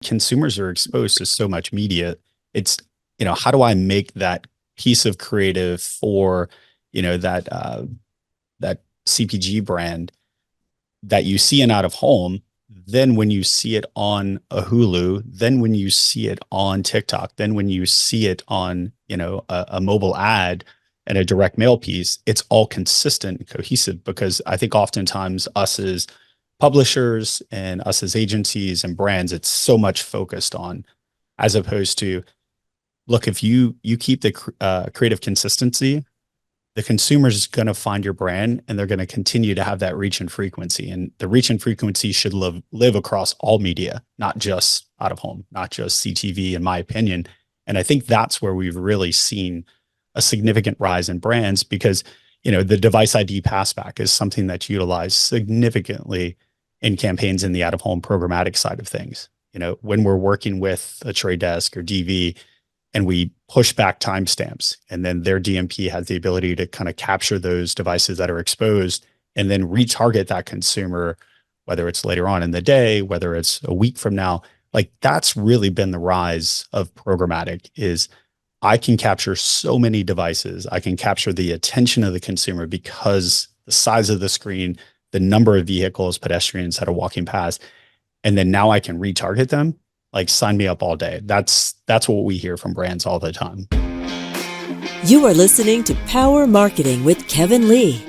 consumers are exposed to so much media. It's, how do I make that piece of creative for, that CPG brand that you see in out of home, then when you see it on a Hulu, then when you see it on TikTok, then when you see it on, a mobile ad and a direct mail piece, it's all consistent and cohesive, because I think oftentimes us as publishers and us as agencies and brands, it's so much focused on, as opposed to, look, if you keep the creative consistency, the consumer is going to find your brand and they're going to continue to have that reach and frequency. And the reach and frequency should live across all media, not just out of home, not just CTV, in my opinion. And I think that's where we've really seen a significant rise in brands, because, the device ID passback is something that's utilized significantly in campaigns in the out of home programmatic side of things. When we're working with a Trade Desk or DV, and we push back timestamps, and then their DMP has the ability to kind of capture those devices that are exposed and then retarget that consumer, whether it's later on in the day, whether it's a week from now. Like, that's really been the rise of programmatic, is I can capture so many devices. I can capture the attention of the consumer because the size of the screen, the number of vehicles, pedestrians that are walking past, and then now I can retarget them. Like, sign me up all day. That's what we hear from brands all the time. You are listening to Power Marketing with Kevin Lee.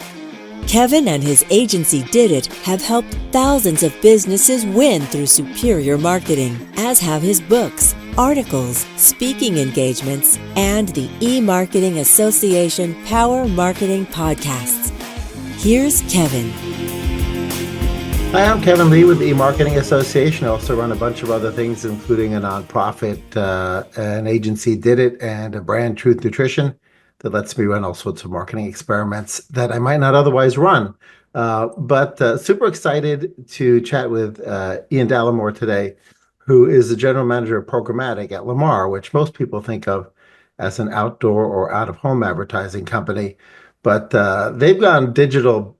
Kevin and his agency Did It have helped thousands of businesses win through superior marketing, as have his books, articles, speaking engagements, and the E-Marketing Association Power Marketing podcasts. Here's Kevin. Hi, I'm Kevin Lee with the E-Marketing Association. I also run a bunch of other things, including a nonprofit, an agency Did It, and a brand, Truth Nutrition, that lets me run all sorts of marketing experiments that I might not otherwise run. But super excited to chat with Ian Dallimore today, who is the general manager of Programmatic at Lamar, which most people think of as an outdoor or out-of-home advertising company. But they've gone digital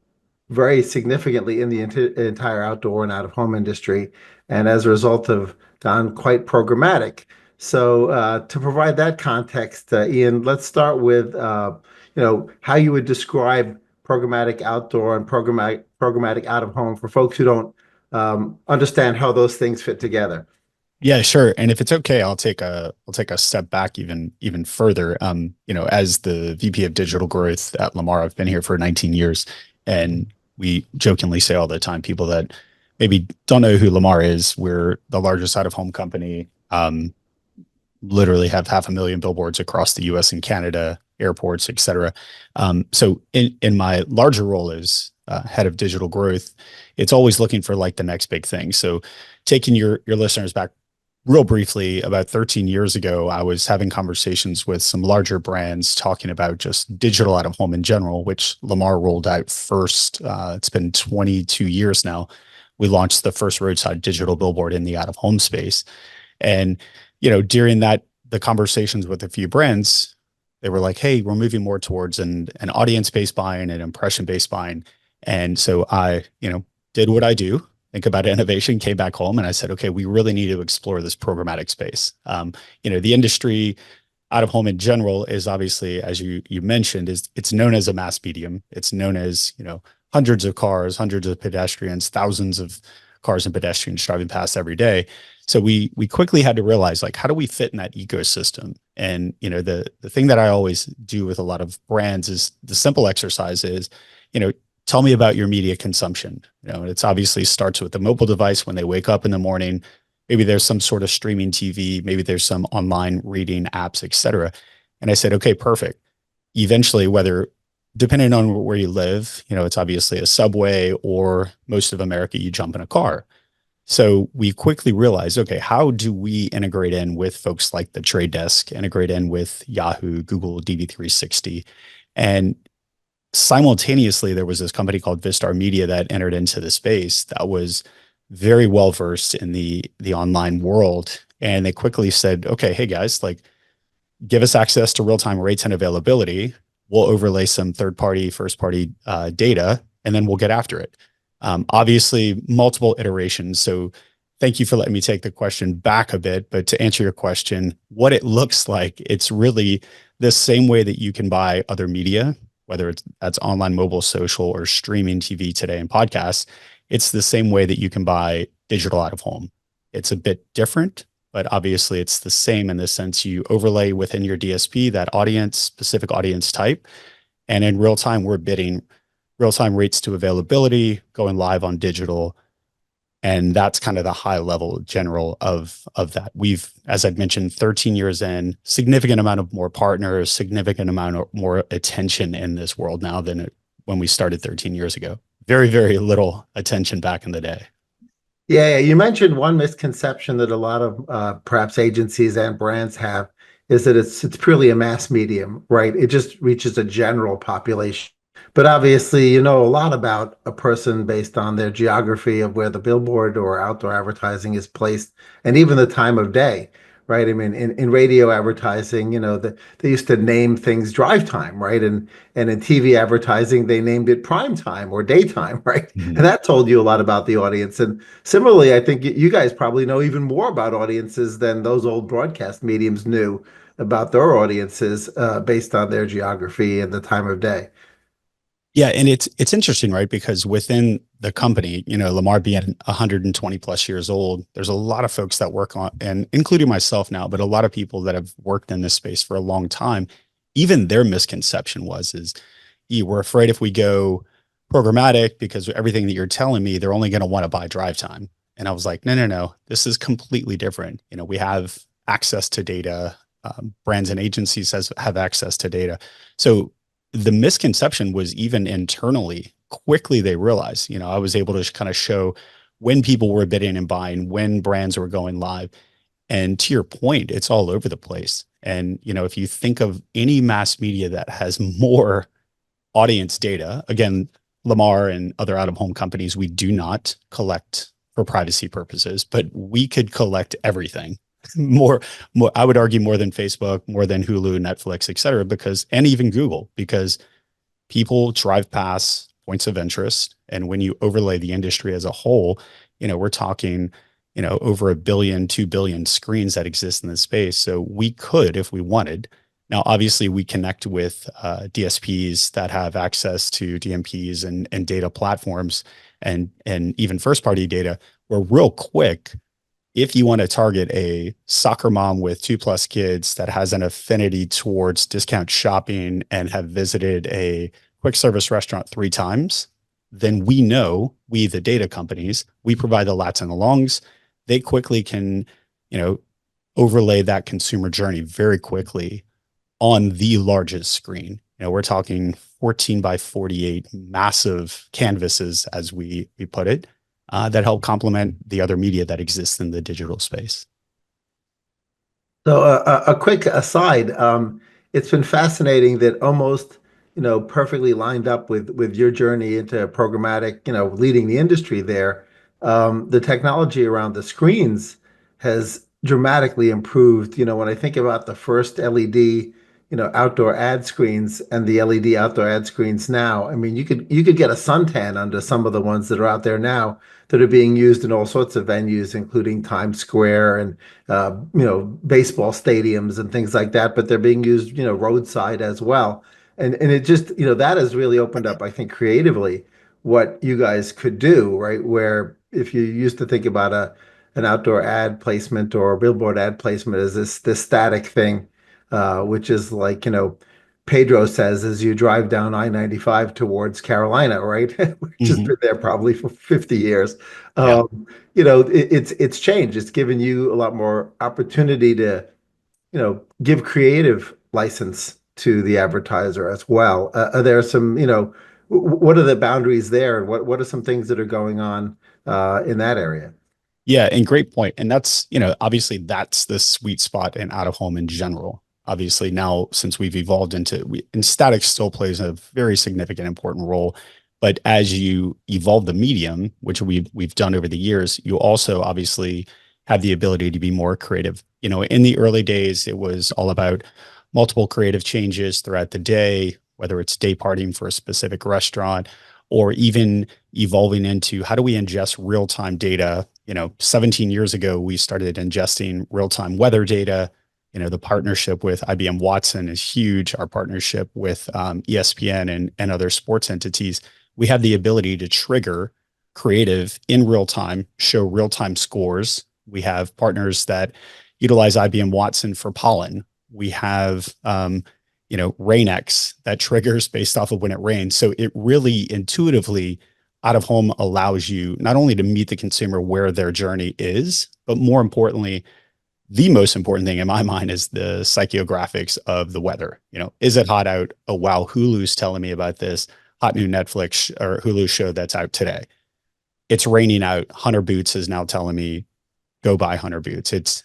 very significantly in the entire outdoor and out-of-home industry, and as a result have gone quite programmatic. So to provide that context, Ian, let's start with how you would describe programmatic outdoor and programmatic out-of-home for folks who don't understand how those things fit together. Yeah, sure. And if it's okay, I'll take a step back even further. As the VP of Digital Growth at Lamar, I've been here for 19 years, and we jokingly say all the time, people that maybe don't know who Lamar is, we're the largest out-of-home company, literally have 500,000 billboards across the US and Canada, airports, et cetera. So in my larger role as head of digital growth, it's always looking for like the next big thing. So taking your listeners back real briefly, about 13 years ago, I was having conversations with some larger brands talking about just digital out of home in general, which Lamar rolled out first. It's been 22 years now. We launched the first roadside digital billboard in the out of home space. And, during the conversations with a few brands, they were like, hey, we're moving more towards an audience-based buying and impression-based buying. And so I, did what I do, think about innovation, came back home, and I said, okay, we really need to explore this programmatic space. The industry out of home in general is obviously, as you mentioned, it's known as a mass medium. It's known as, hundreds of cars, hundreds of pedestrians, thousands of cars and pedestrians driving past every day. So we quickly had to realize, like, how do we fit in that ecosystem? And, the thing that I always do with a lot of brands is the simple exercise is, tell me about your media consumption. It's obviously starts with the mobile device when they wake up in the morning. Maybe there's some sort of streaming TV, maybe there's some online reading apps, et cetera. And I said, okay, perfect. Eventually, depending on where you live, it's obviously a subway, or most of America, you jump in a car. So we quickly realized, okay, how do we integrate in with folks like the Trade Desk, integrate in with Yahoo, Google, DV360, and simultaneously, there was this company called Vistar Media that entered into the space that was very well versed in the online world. And they quickly said, okay, hey guys, like, give us access to real-time rates and availability. We'll overlay some third-party, first-party data, and then we'll get after it. Obviously, multiple iterations. So thank you for letting me take the question back a bit. But to answer your question, what it looks like, it's really the same way that you can buy other media, whether that's online, mobile, social, or streaming TV today and podcasts. It's the same way that you can buy digital out of home. It's a bit different, but obviously it's the same in the sense you overlay within your DSP that audience, specific audience type. And in real time, we're bidding real time rates to availability, going live on digital. And that's kind of the high level general of that. We've, as I've mentioned, 13 years in, significant amount of more partners, significant amount of more attention in this world now than when we started 13 years ago. Very, very little attention back in the day. Yeah, you mentioned one misconception that a lot of perhaps agencies and brands have is that it's purely a mass medium, right? It just reaches a general population. But obviously, you know a lot about a person based on their geography of where the billboard or outdoor advertising is placed, and even the time of day, right? I mean, in radio advertising, they used to name things drive time, right? And in TV advertising, they named it prime time or daytime, right? Mm-hmm. And that told you a lot about the audience. And similarly, I think you guys probably know even more about audiences than those old broadcast mediums knew about their audiences based on their geography and the time of day. Yeah, and it's interesting, right? Because within the company, Lamar being 120 plus years old, there's a lot of folks that work on, and including myself now, but a lot of people that have worked in this space for a long time. Even their misconception is, we're afraid if we go programmatic because everything that you're telling me, they're only going to want to buy drive time. And I was like, no, this is completely different. We have access to data. Brands and agencies have access to data. So the misconception was even internally, quickly they realized, I was able to kind of show when people were bidding and buying, when brands were going live. And to your point, it's all over the place. And, if you think of any mass media that has more audience data, again, Lamar and other out-of-home companies, we do not collect for privacy purposes, but we could collect everything. More, I would argue more than Facebook, more than Hulu, Netflix, et cetera, and even Google, because people drive past points of interest. And when you overlay the industry as a whole, we're talking, over 1 billion, 2 billion screens that exist in this space. So we could, if we wanted. Now, obviously we connect with DSPs that have access to DMPs and data platforms and even first party data, where real quick, if you want to target a soccer mom with 2+ kids that has an affinity towards discount shopping and have visited a quick service restaurant 3 times, then we know, the data companies, we provide the lats and the longs. They quickly can, overlay that consumer journey very quickly on the largest screen. We're talking 14 by 48 massive canvases, as we put it. That help complement the other media that exists in the digital space. So a quick aside, it's been fascinating that almost, perfectly lined up with your journey into programmatic, leading the industry there. The technology around the screens has dramatically improved. When I think about the first LED, outdoor ad screens and the LED outdoor ad screens now, I mean, you could get a suntan under some of the ones that are out there now that are being used in all sorts of venues, including Times Square and baseball stadiums and things like that. But they're being used, roadside as well. And it just, that has really opened up, I think, creatively what you guys could do, right? Where if you used to think about an outdoor ad placement or a billboard ad placement as this static thing, which is like, Pedro says as you drive down I-95 towards Carolina, right? Which has been there probably for 50 years. Yeah. It's changed. It's given you a lot more opportunity to, give creative license to the advertiser as well. Are there some, what are the boundaries there? And what are some things that are going on in that area? Yeah, and great point. And that's, obviously that's the sweet spot in out of home in general. Obviously now, since we've evolved and static still plays a very significant, important role. But as you evolve the medium, which we've done over the years, you also obviously have the ability to be more creative. In the early days, it was all about multiple creative changes throughout the day, whether it's day partying for a specific restaurant, or even evolving into how do we ingest real-time data, 17 years ago, we started ingesting real-time weather data. The partnership with IBM Watson is huge. Our partnership with ESPN and other sports entities, we have the ability to trigger creative in real time, show real-time scores. We have partners that utilize IBM Watson for pollen. We have, RainX that triggers based off of when it rains. So it really intuitively out of home allows you not only to meet the consumer where their journey is, but more importantly, the most important thing in my mind is the psychographics of the weather. Is it hot out? Oh, wow. Hulu's telling me about this hot new Netflix or Hulu show that's out today. It's raining out. Hunter Boots is now telling me go buy Hunter Boots. It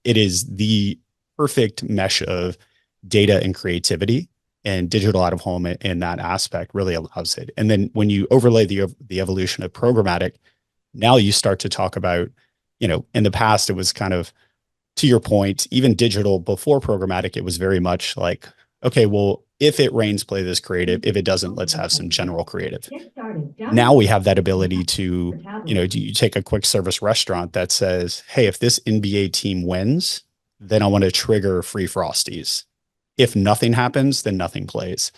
is the perfect mesh of data and creativity, and digital out of home in that aspect really allows it. And then when you overlay the evolution of programmatic, now you start to talk about, in the past, it was kind of, to your point, even digital before programmatic, it was very much like, okay, well, if it rains, play this creative. If it doesn't, let's have some general creative. Now we have that ability to, do you take a quick service restaurant that says, hey, if this NBA team wins, then I want to trigger free Frosties. If nothing happens, then nothing plays.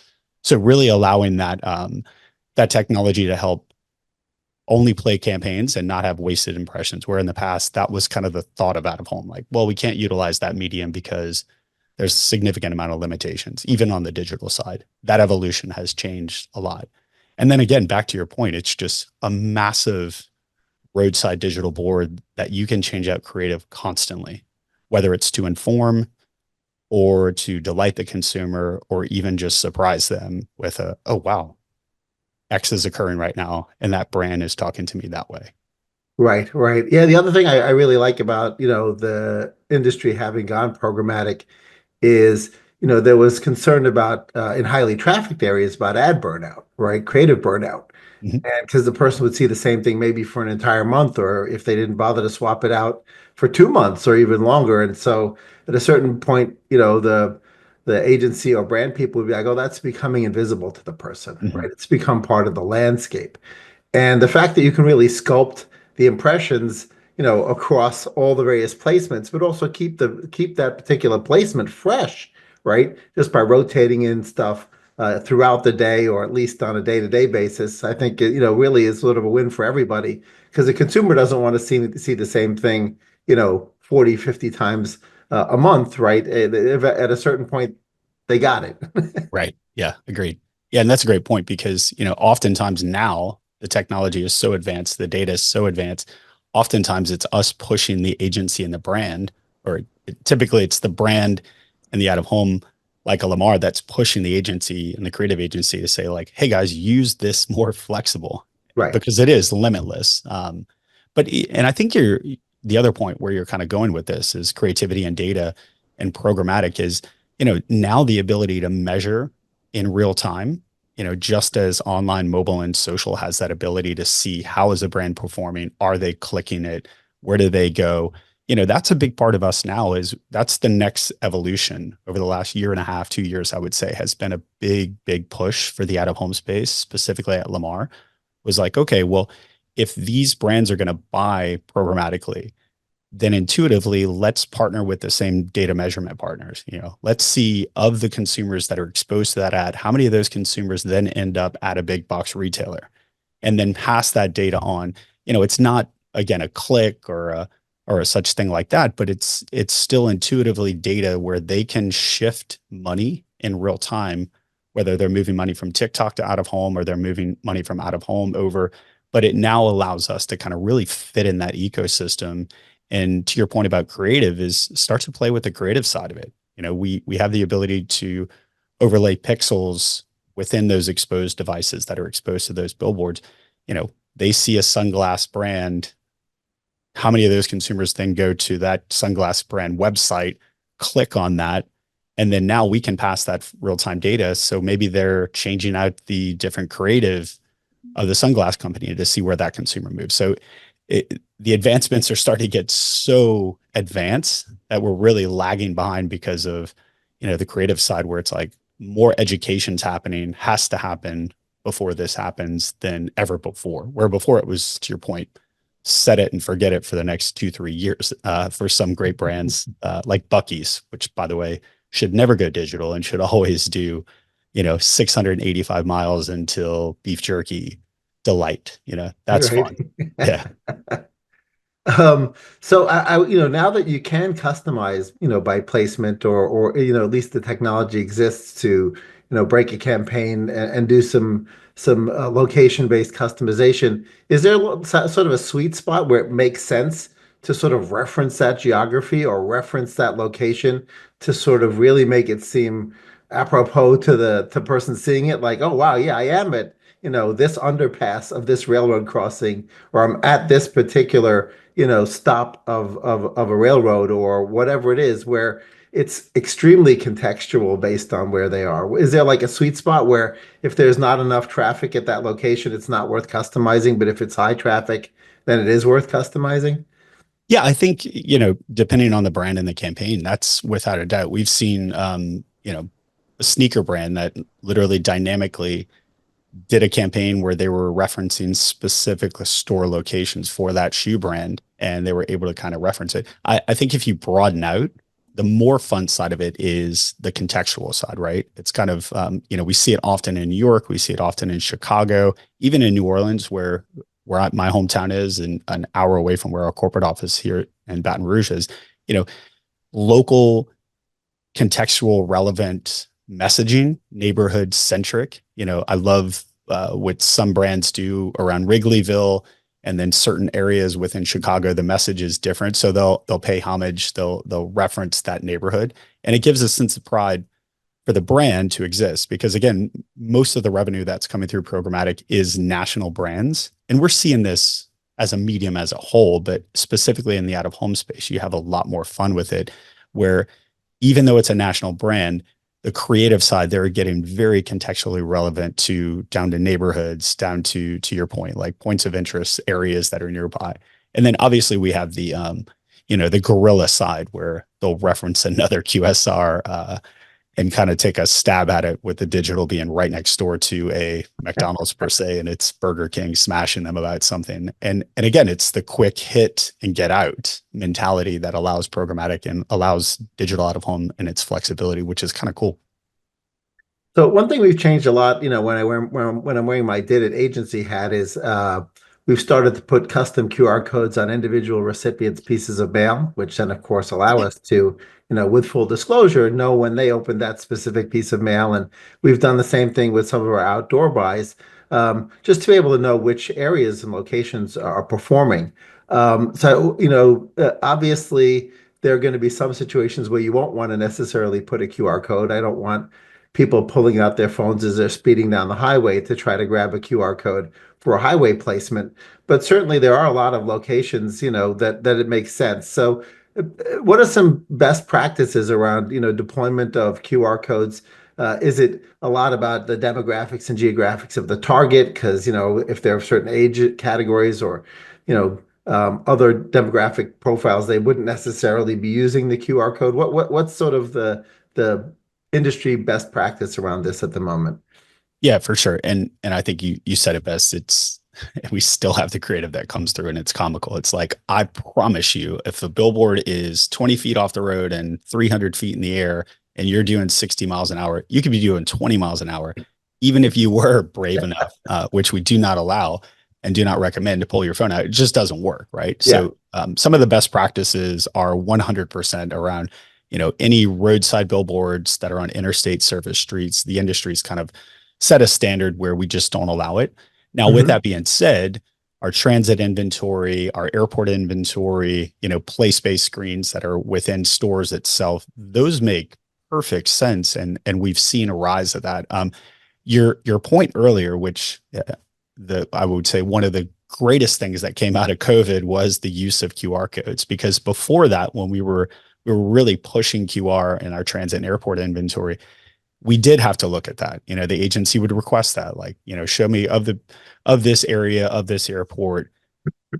So really allowing that technology to help only play campaigns and not have wasted impressions, where in the past, that was kind of the thought of out of home. Like, well, we can't utilize that medium because there's a significant amount of limitations, even on the digital side. That evolution has changed a lot. And then again, back to your point, it's just a massive roadside digital board that you can change out creative constantly, whether it's to inform or to delight the consumer, or even just surprise them with oh, wow, X is occurring right now, and that brand is talking to me that way. Right, right. Yeah, the other thing I really like about, the industry having gone programmatic is, there was concern about in highly trafficked areas about ad burnout, right? Creative burnout. Mhm. And because the person would see the same thing maybe for an entire month, or if they didn't bother to swap it out for 2 months or even longer. And so at a certain point, the agency or brand people would be like, oh, that's becoming invisible to the person, Mhm. right? It's become part of the landscape. And the fact that you can really sculpt the impressions, across all the various placements, but also keep that particular placement fresh, right? Just by rotating in stuff throughout the day, or at least on a day-to-day basis, I think it, really is sort of a win for everybody, because the consumer doesn't want to see the same thing, 40, 50 times a month, right? At a certain point, they got it. Right. Yeah, agreed. Yeah, and that's a great point because, oftentimes now the technology is so advanced, the data is so advanced. Oftentimes it's us pushing the agency and the brand, or typically it's the brand and the out of home, like a Lamar, that's pushing the agency and the creative agency to say, like, hey guys, use this more flexible, Right. because it is limitless. And I think the other point where you're kind of going with this is creativity and data and programmatic is, now the ability to measure in real time, just as online, mobile, and social has that ability to see how is a brand performing, are they clicking it, where do they go? That's a big part of us now. Is that's the next evolution over the last year and a half, 2 years, I would say, has been a big push for the out of home space, specifically at Lamar. Was like, okay, well, if these brands are going to buy programmatically, then intuitively, let's partner with the same data measurement partners. Let's see, of the consumers that are exposed to that ad, how many of those consumers then end up at a big box retailer, and then pass that data on. It's not, again, a click or a such thing like that, but it's still intuitively data where they can shift money in real time, whether they're moving money from TikTok to out of home, or they're moving money from out of home over. But it now allows us to kind of really fit in that ecosystem. And to your point about creative, is start to play with the creative side of it. We have the ability to overlay pixels within those exposed devices that are exposed to those billboards. They see a sunglass brand. How many of those consumers then go to that sunglass brand website, click on that, and then now we can pass that real-time data. So maybe they're changing out the different creative of the sunglass company to see where that consumer moves. So the advancements are starting to get so advanced that we're really lagging behind because of, the creative side, where it's like more education's happening, has to happen before this happens than ever before. Where before it was, to your point, set it and forget it for the next 2, 3 years for some great brands like Bucky's, which by the way should never go digital and should always do, 685 miles until beef jerky delight. That's Right. fun. Yeah. So now that you can customize, by placement or at least the technology exists to, break a campaign and do some location-based customization, is there sort of a sweet spot where it makes sense to sort of reference that geography or reference that location to sort of really make it seem apropos to the person seeing it, like, oh wow, yeah, I am at, this underpass of this railroad crossing, or I'm at this particular stop of a railroad or whatever it is, where it's extremely contextual based on where they are. Is there like a sweet spot where if there's not enough traffic at that location, it's not worth customizing, but if it's high traffic, then it is worth customizing? Yeah, I think, depending on the brand and the campaign, that's without a doubt. We've seen, a sneaker brand that literally dynamically did a campaign where they were referencing specific store locations for that shoe brand, and they were able to kind of reference it. I think if you broaden out, the more fun side of it is the contextual side, right? It's kind of, we see it often in New York, we see it often in Chicago, even in New Orleans, where my hometown is, and an hour away from where our corporate office here in Baton Rouge is. Local contextual relevant messaging, neighborhood centric. I love what some brands do around Wrigleyville, and then certain areas within Chicago, the message is different. So they'll pay homage, they'll reference that neighborhood, and it gives a sense of pride for the brand to exist. Because again, most of the revenue that's coming through programmatic is national brands, and we're seeing this as a medium as a whole, but specifically in the out of home space, you have a lot more fun with it, where even though it's a national brand, the creative side, they're getting very contextually relevant down to neighborhoods, down to your point, like points of interest, areas that are nearby. And then obviously we have the guerrilla side where they'll reference another QSR and kind of take a stab at it, with the digital being right next door to a McDonald's per se, and it's Burger King smashing them about something. And again, it's the quick hit and get out mentality that allows programmatic and allows digital out of home and its flexibility, which is kind of cool. So one thing we've changed a lot, when I'm wearing my Did It agency hat, is we've started to put custom QR codes on individual recipients' pieces of mail, which then of course allow us to, with full disclosure, know when they opened that specific piece of mail. And we've done the same thing with some of our outdoor buys, just to be able to know which areas and locations are performing. Obviously there are going to be some situations where you won't want to necessarily put a QR code. I don't want people pulling out their phones as they're speeding down the highway to try to grab a QR code for a highway placement. But certainly there are a lot of locations, that it makes sense. So what are some best practices around, deployment of QR codes? Is it a lot about the demographics and geographics of the target? Because, if there are certain age categories or, other demographic profiles, they wouldn't necessarily be using the QR code. What's sort of the industry best practice around this at the moment? Yeah, for sure. And I think you said it best. We still have the creative that comes through, and it's comical. It's like, I promise you, if the billboard is 20 feet off the road and 300 feet in the air and you're doing 60 miles an hour, you could be doing 20 miles an hour, even if you were brave enough, which we do not allow and do not recommend, to pull your phone out. It just doesn't work, right? Yeah. So some of the best practices are 100% around, any roadside billboards that are on interstate service streets. The industry's kind of set a standard where we just don't allow it. Now, with that being said, our transit inventory, our airport inventory, place-based screens that are within stores itself, those make perfect sense. And we've seen a rise of that. Your point earlier, which I would say one of the greatest things that came out of COVID was the use of QR codes, because before that, when we were really pushing QR in our transit and airport inventory, we did have to look at that. The agency would request that, like, show me of this area, of this airport,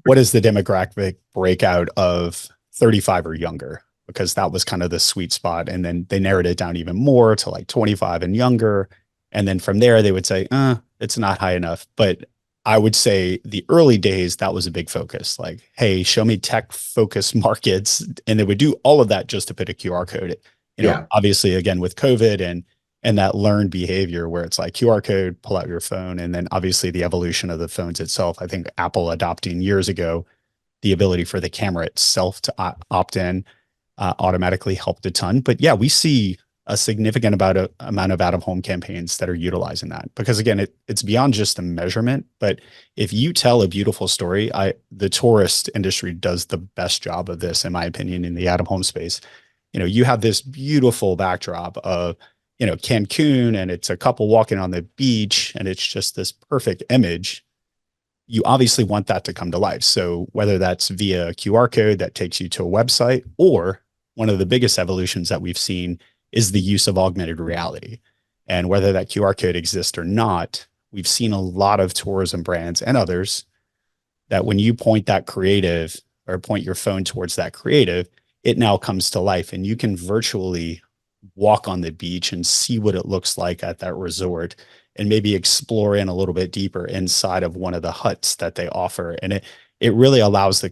what is the demographic breakout of 35 or younger? Because that was kind of the sweet spot. And then they narrowed it down even more to like 25 and younger. And then from there, they would say, it's not high enough. But I would say the early days, that was a big focus. Like, hey, show me tech focused markets. And they would do all of that just to put a QR code. Yeah. Obviously again with COVID and that learned behavior where it's like QR code, pull out your phone. And then obviously the evolution of the phones itself. I think Apple adopting years ago, the ability for the camera itself to opt in automatically helped a ton. But yeah, we see a significant amount of out of home campaigns that are utilizing that because again, it's beyond just a measurement. But if you tell a beautiful story, the tourist industry does the best job of this, in my opinion, in the out of home space. You have this beautiful backdrop of Cancun, and it's a couple walking on the beach, and it's just this perfect image. You obviously want that to come to life. So whether that's via a QR code that takes you to a website, or one of the biggest evolutions that we've seen is the use of augmented reality. And whether that QR code exists or not, we've seen a lot of tourism brands and others that when you point that creative or point your phone towards that creative, it now comes to life and you can virtually walk on the beach and see what it looks like at that resort and maybe explore in a little bit deeper inside of one of the huts that they offer. And it really allows the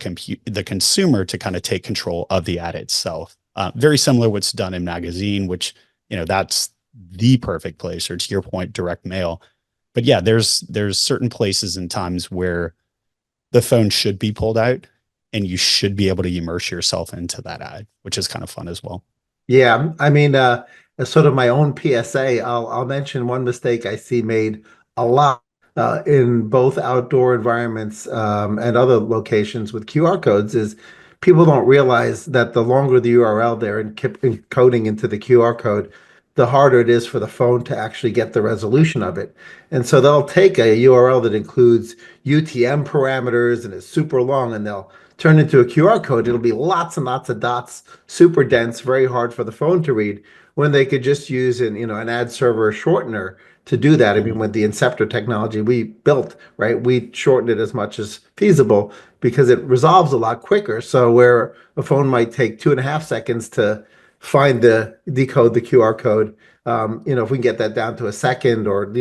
consumer to kind of take control of the ad itself. Very similar to what's done in magazine, which, that's the perfect place, or to your point, direct mail. But yeah, there's certain places and times where the phone should be pulled out and you should be able to immerse yourself into that ad, which is kind of fun as well. Yeah, I mean, as sort of my own PSA, I'll mention one mistake I see made a lot in both outdoor environments and other locations with QR codes is people don't realize that the longer the URL they're encoding into the QR code, the harder it is for the phone to actually get the resolution of it. And so they'll take a URL that includes UTM parameters and is super long, and they'll turn into a QR code. It'll be lots and lots of dots, super dense, very hard for the phone to read, when they could just use an ad server shortener to do that. I mean, with the Inceptor technology we built, right, we shortened it as much as feasible because it resolves a lot quicker. So where a phone might take 2.5 seconds to decode the QR code, if we can get that down to a second, or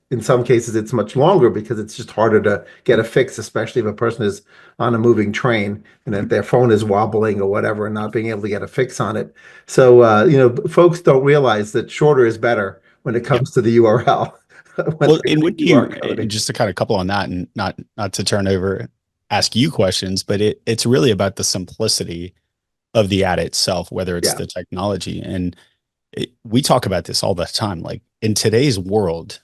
in some cases it's much longer because it's just harder to get a fix, especially if a person is on a moving train and if their phone is wobbling or whatever and not being able to get a fix on it. So folks don't realize that shorter is better when it Yep. comes to the URL. when Well, and the would you, QR coding. just to kind of couple on that and not to turn over, ask you questions, but it's really about the simplicity of the ad itself, whether it's Yeah. the technology. And we talk about this all the time. Like in today's world,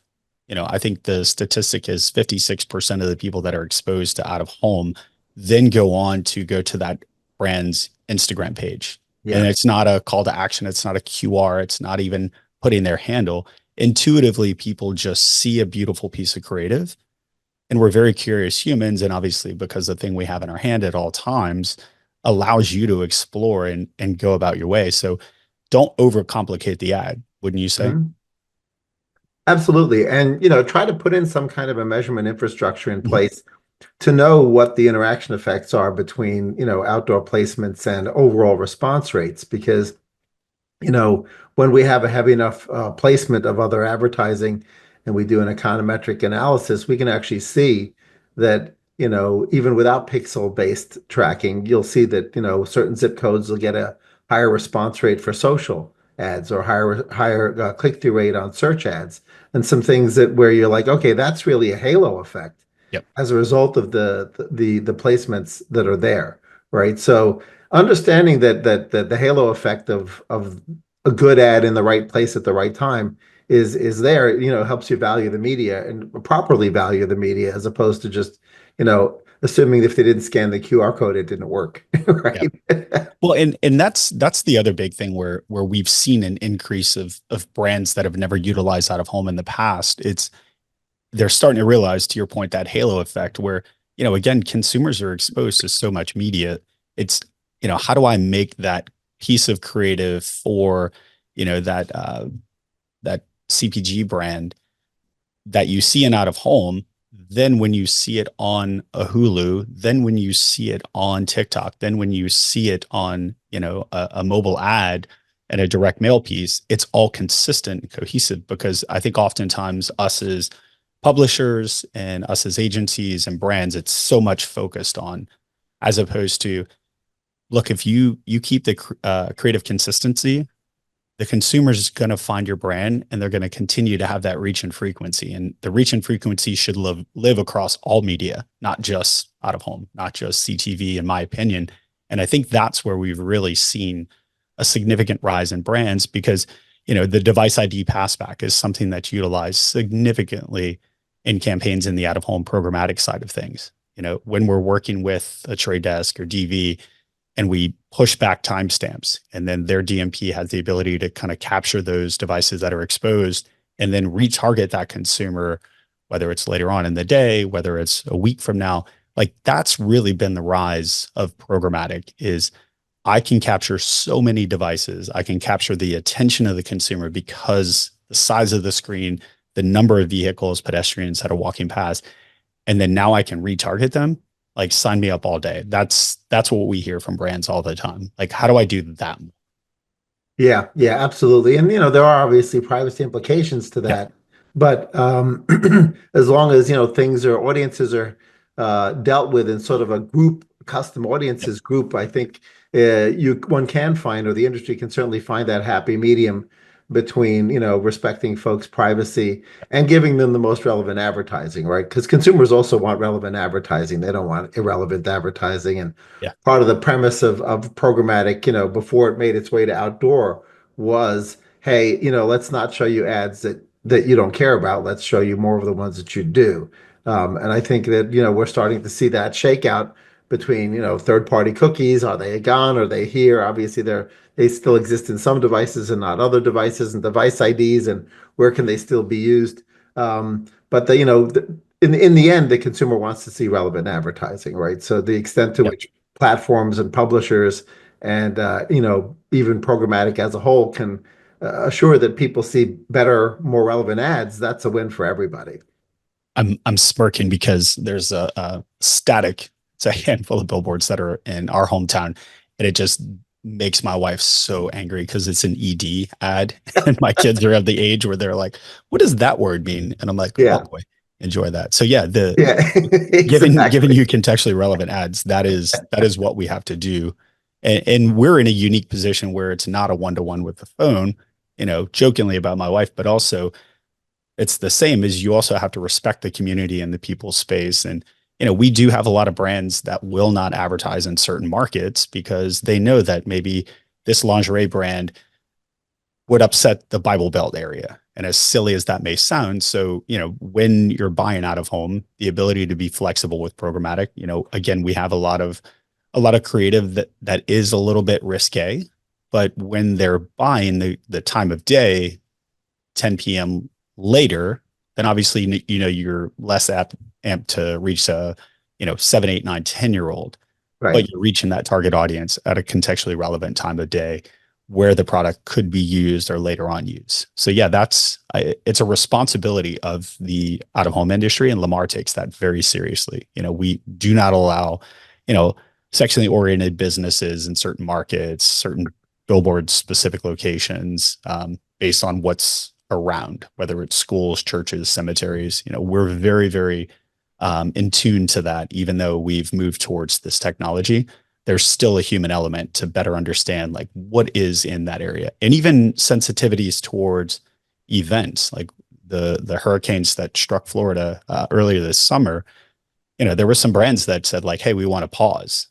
I think the statistic is 56% of the people that are exposed to out of home then go to that brand's Instagram page. And Yeah. it's not a call to action. It's not a QR. It's not even putting their handle. Intuitively, people just see a beautiful piece of creative, and we're very curious humans. And obviously, because the thing we have in our hand at all times allows you to explore and go about your way. So don't overcomplicate the ad, wouldn't you say? Mhm. Absolutely. And, try to put in some kind of a measurement infrastructure in Mhm. place to know what the interaction effects are between, outdoor placements and overall response rates. Because, you know, when we have a heavy enough placement of other advertising and we do an econometric analysis, we can actually see that, even without pixel-based tracking, you'll see that, certain zip codes will get a higher response rate for social ads, or higher click-through rate on search ads, and some things that where you're like, okay, that's really a halo effect Yep. as a result of the placements that are there, right? So understanding that the halo effect of a good ad in the right place at the right time is there, helps you value the media and properly value the media, as opposed to just, assuming if they didn't scan the QR code, it didn't work, Yep. right? Well, and that's the other big thing where we've seen an increase of brands that have never utilized out of home in the past. They're starting to realize, to your point, that halo effect where, again, consumers are exposed to so much media. It's, how do I make that piece of creative for, that CPG brand that you see in out of home, then when you see it on a Hulu, then when you see it on TikTok, then when you see it on, a mobile ad and a direct mail piece, it's all consistent and cohesive. Because I think oftentimes us as publishers and us as agencies and brands, it's so much focused on, as opposed to, look, if you keep the creative consistency, the consumer is going to find your brand and they're going to continue to have that reach and frequency. And the reach and frequency should live across all media, not just out of home, not just CTV, in my opinion. And I think that's where we've really seen a significant rise in brands, because, the device ID passback is something that's utilized significantly in campaigns in the out of home programmatic side of things. When we're working with a Trade Desk or DV, and we push back timestamps, and then their DMP has the ability to kind of capture those devices that are exposed and then retarget that consumer, whether it's later on in the day, whether it's a week from now. Like, that's really been the rise of programmatic, is I can capture so many devices. I can capture the attention of the consumer because the size of the screen, the number of vehicles, pedestrians that are walking past, and then now I can retarget them. Like, sign me up all day. That's what we hear from brands all the time. Like, how do I do that? Yeah, yeah, absolutely. And there are obviously privacy implications to Yeah. that. But as long as things or audiences are dealt with in sort of a group, custom Yep. audiences group, I think one can find, or the industry can certainly find, that happy medium between respecting folks' privacy and giving them the most relevant advertising, right? Because consumers also want relevant advertising. They don't want irrelevant advertising. And Yeah. part of the premise of programmatic, before it made its way to outdoor, was, hey, let's not show you ads that you don't care about. Let's show you more of the ones that you do. And I think that we're starting to see that shakeout between third-party cookies. Are they gone? Are they here? Obviously, they still exist in some devices and not other devices, and device IDs, and where can they still be used? But in the end, the consumer wants to see relevant advertising, right? So the extent to Yep. which platforms and publishers and even programmatic as a whole can assure that people see better, more relevant ads, that's a win for everybody. I'm smirking because there's a static. It's a handful of billboards that are in our hometown, and it just makes my wife so angry because it's an ED ad, and my kids are of the age where they're like, "What does that word mean?" And I'm like, "Oh Yeah, boy, enjoy that." So yeah, the yeah, giving exactly. you contextually relevant ads, that is what we have to do. And we're in a unique position where it's not a one-to-one with the phone, jokingly about my wife, but also it's the same as you also have to respect the community and the people's space. And, we do have a lot of brands that will not advertise in certain markets because they know that maybe this lingerie brand would upset the Bible Belt area. And as silly as that may sound, so, when you're buying out of home, the ability to be flexible with programmatic, again, we have a lot of creative that is a little bit risque, but when they're buying the time of day, 10 p.m. later, then obviously, you're less amped to reach a, 7, 8, 9, 10 year old, Right. but you're reaching that target audience at a contextually relevant time of day where the product could be used or later on used. So yeah, it's a responsibility of the out of home industry, and Lamar takes that very seriously. We do not allow, sexually oriented businesses in certain markets, certain billboard specific locations, based on what's around, whether it's schools, churches, cemeteries. We're very, very in tune to that. Even though we've moved towards this technology, there's still a human element to better understand like what is in that area, and even sensitivities towards events like the hurricanes that struck Florida earlier this summer. There were some brands that said like, "Hey, we want to pause,"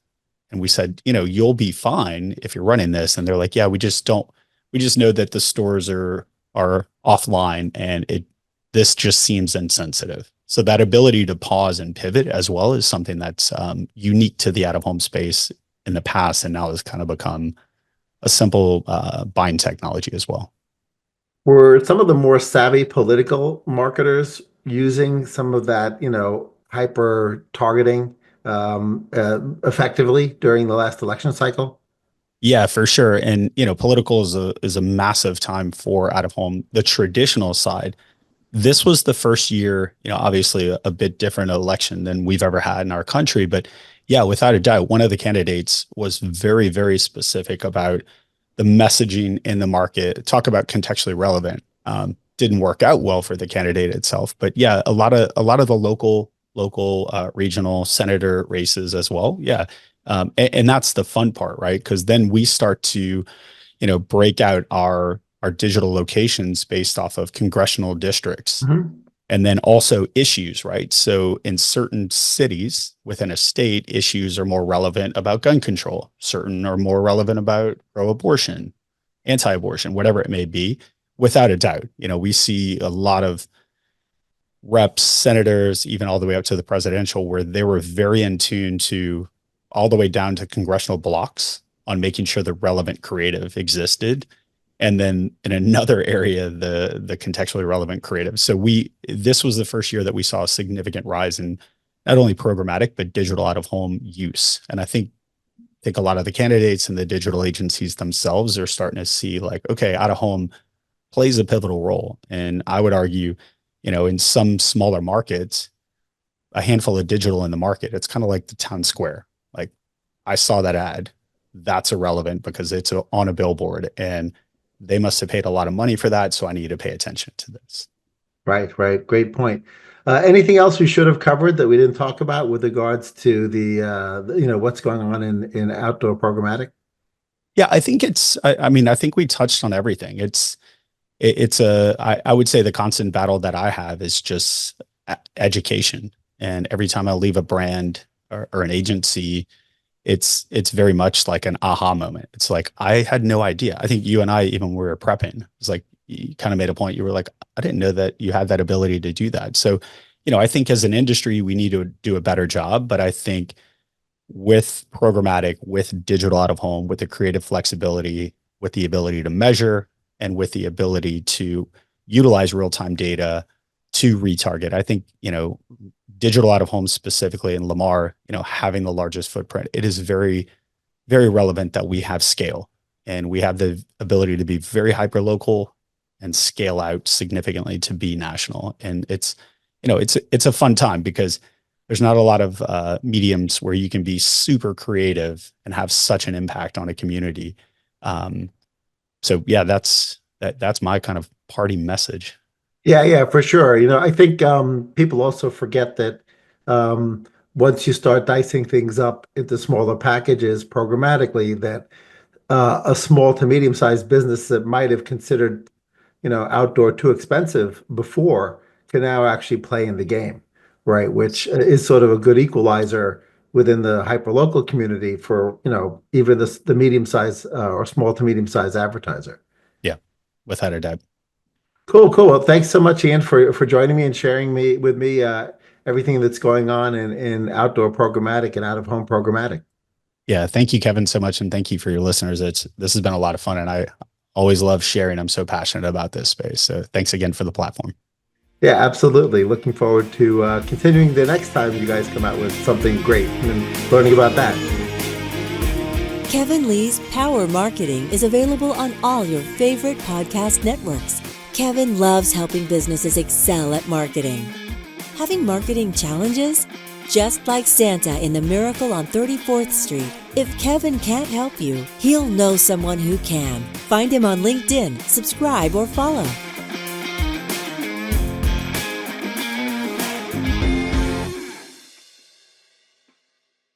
and we said, "You'll be fine if you're running this," and they're like, "Yeah, we just don't. We just know that the stores are offline, and this just seems insensitive." So that ability to pause and pivot as well is something that's unique to the out of home space in the past, and now has kind of become a simple buying technology as well. Were some of the more savvy political marketers using some of that, hyper targeting effectively during the last election cycle? Yeah, for sure. And political is a massive time for out of home. The traditional side, this was the first year, obviously a bit different election than we've ever had in our country. But yeah, without a doubt, one of the candidates was very, very specific about the messaging in the market. Talk about contextually relevant. didn't work out well for the candidate itself. But yeah, a lot of the local regional senator races as well. Yeah. And that's the fun part, right? Because then we start to, break out our digital locations based off of congressional districts. Mhm. And then also issues, right? So in certain cities within a state, issues are more relevant about gun control. Certain are more relevant about pro-abortion, anti-abortion, whatever it may be. Without a doubt, we see a lot of reps, senators, even all the way up to the presidential, where they were very in tune to all the way down to congressional blocks on making sure the relevant creative existed. And then in another area, the contextually relevant creative. So this was the first year that we saw a significant rise in not only programmatic, but digital out of home use. And I think a lot of the candidates and the digital agencies themselves are starting to see like, okay, out of home plays a pivotal role. And I would argue, in some smaller markets, a handful of digital in the market, it's kind of like the town square. Like I saw that ad, that's irrelevant because it's on a billboard and they must have paid a lot of money for that. So I need to pay attention to this. Right, right. Great point. Anything else we should have covered that we didn't talk about with regards to what's going on in outdoor programmatic? Yeah, I think I think we touched on everything. I would say the constant battle that I have is just education. And every time I leave a brand or an agency, it's very much like an aha moment. It's like, I had no idea. I think you and I, even when we were prepping, it's like, you kind of made a point. You were like, I didn't know that you had that ability to do that. So, I think as an industry, we need to do a better job. But I think with programmatic, with digital out of home, with the creative flexibility, with the ability to measure, and with the ability to utilize real-time data to retarget, I think, digital out of home specifically in Lamar, having the largest footprint, it is very, very relevant that we have scale and we have the ability to be very hyper local and scale out significantly to be national. And it's a fun time because there's not a lot of mediums where you can be super creative and have such an impact on a community. So yeah, that's my kind of party message. Yeah, for sure. I think people also forget that once you start dicing things up into smaller packages programmatically, that a small to medium-sized business that might have considered, outdoor too expensive before can now actually play in the game, right? Which is sort of a good equalizer within the hyperlocal community for, even the medium-sized or small to medium-sized advertiser. Yeah, without a doubt. Cool. Well, thanks so much, Ian, for joining me and sharing with me everything that's going on in outdoor programmatic and out of home programmatic. Yeah, thank you, Kevin, so much, and thank you for your listeners. This has been a lot of fun, and I always love sharing. I'm so passionate about this space. So thanks again for the platform. Yeah, absolutely. Looking forward to continuing the next time you guys come out with something great and learning about that. Kevin Lee's Power Marketing is available on all your favorite podcast networks. Kevin loves helping businesses excel at marketing. Having marketing challenges? Just like Santa in The Miracle on 34th Street, if Kevin can't help you, he'll know someone who can. Find him on LinkedIn, subscribe, or follow.